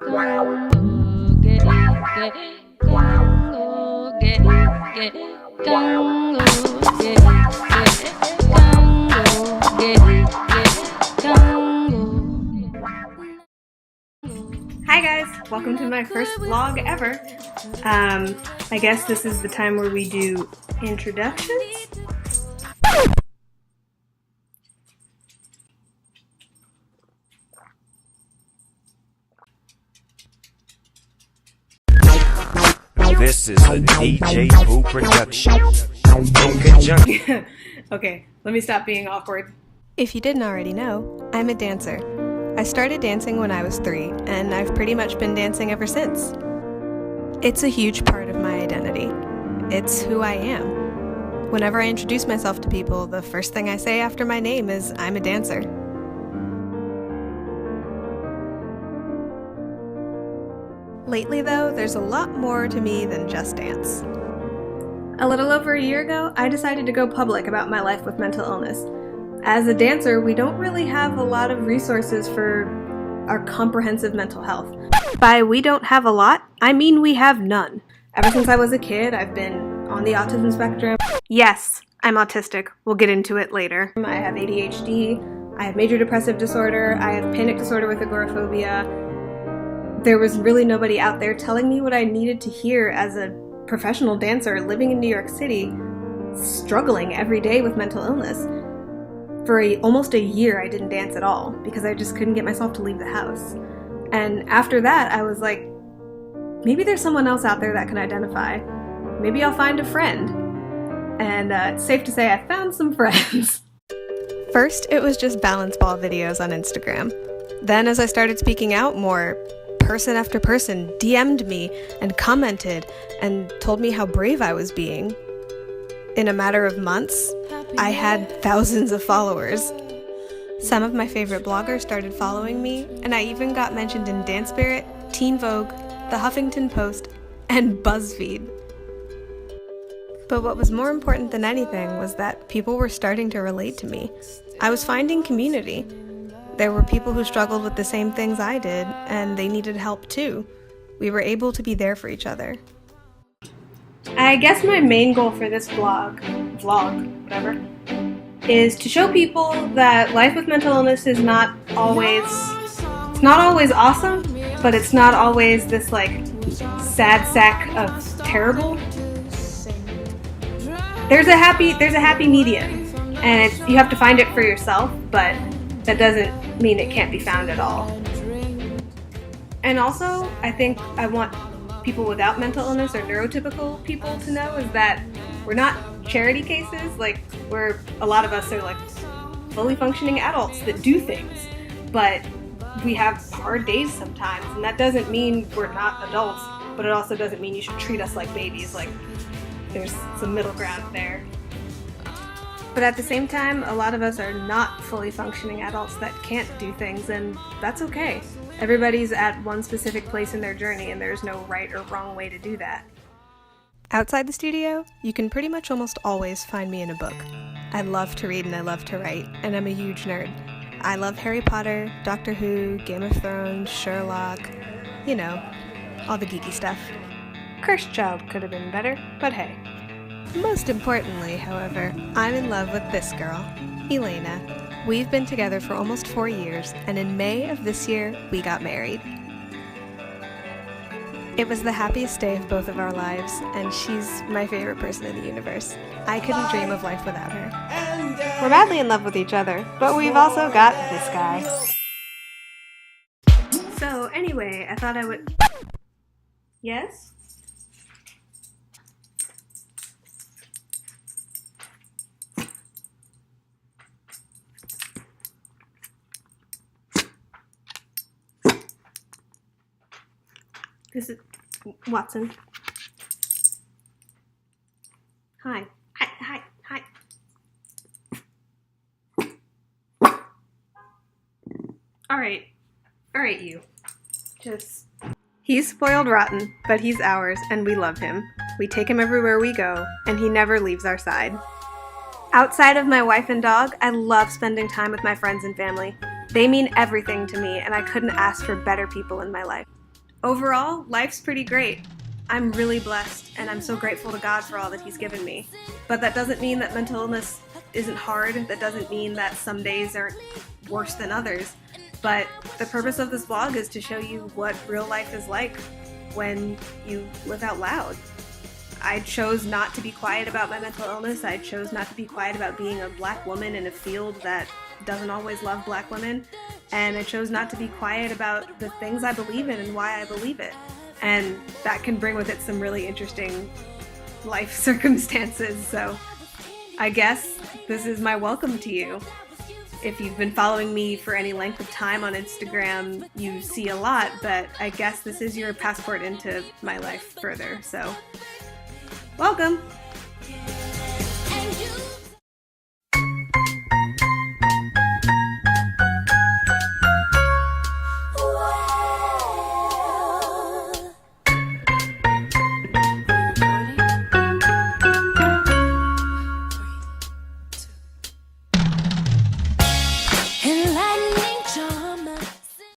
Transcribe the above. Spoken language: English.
Hi guys, welcome to my first vlog ever. I guess this is the time where we do introductions. This is a DJ Pooh production. In conjunction. Okay, let me stop being awkward. If you didn't already know, I'm a dancer. I started dancing when I was 3, and I've pretty much been dancing ever since. It's a huge part of my identity. It's who I am. Whenever I introduce myself to people, the first thing I say after my name is I'm a dancer. Lately though, there's a lot more to me than just dance. A little over a year ago, I decided to go public about my life with mental illness. As a dancer, we don't really have a lot of resources for our comprehensive mental health. By we don't have a lot, I mean we have none. Ever since I was a kid, I've been on the autism spectrum. Yes, I'm autistic. We'll get into it later. I have ADHD, I have major depressive disorder, I have panic disorder with agoraphobia. There was really nobody out there telling me what I needed to hear as a professional dancer living in New York City, struggling every day with mental illness. For almost a year, I didn't dance at all because I just couldn't get myself to leave the house. And after that, I was like, maybe there's someone else out there that can identify. Maybe I'll find a friend. And it's safe to say I found some friends. First, it was just balance ball videos on Instagram. Then as I started speaking out more, person after person DM'd me and commented and told me how brave I was being. In a matter of months, I had thousands of followers. Some of my favorite bloggers started following me, and I even got mentioned in Dance Spirit, Teen Vogue, The Huffington Post, and BuzzFeed. But what was more important than anything was that people were starting to relate to me. I was finding community. There were people who struggled with the same things I did, and they needed help too. We were able to be there for each other. I guess my main goal for this vlog, whatever, is to show people that life with mental illness is not always awesome, but it's not always this like sad sack of terrible. There's a happy medium, and you have to find it for yourself, but that doesn't mean it can't be found at all. And also, I think I want people without mental illness or neurotypical people to know is that we're not charity cases, like where a lot of us are like fully functioning adults that do things, but we have hard days sometimes, and that doesn't mean we're not adults, but it also doesn't mean you should treat us like babies. Like there's some middle ground there. But at the same time, a lot of us are not fully functioning adults that can't do things, and that's okay. Everybody's at one specific place in their journey, and there's no right or wrong way to do that. Outside the studio, you can pretty much almost always find me in a book. I love to read and I love to write, and I'm a huge nerd. I love Harry Potter, Doctor Who, Game of Thrones, Sherlock, you know, all the geeky stuff. Cursed Child could have been better, but hey. Most importantly, however, I'm in love with this girl, Elena. We've been together for almost 4 years, and in May of this year, we got married. It was the happiest day of both of our lives, and she's my favorite person in the universe. I couldn't dream of life without her. We're madly in love with each other, but we've also got this guy. So anyway, I thought I would... Yes? This is Watson. Hi. Hi. All right, you. He's spoiled rotten, but he's ours, and we love him. We take him everywhere we go, and he never leaves our side. Outside of my wife and dog, I love spending time with my friends and family. They mean everything to me, and I couldn't ask for better people in my life. Overall, life's pretty great. I'm really blessed, and I'm so grateful to God for all that He's given me. But that doesn't mean that mental illness isn't hard. That doesn't mean that some days aren't worse than others. But the purpose of this vlog is to show you what real life is like when you live out loud. I chose not to be quiet about my mental illness. I chose not to be quiet about being a black woman in a field that doesn't always love black women. And I chose not to be quiet about the things I believe in and why I believe it. And that can bring with it some really interesting life circumstances. So I guess this is my welcome to you. If you've been following me for any length of time on Instagram, you see a lot, but I guess this is your passport into my life further. So welcome!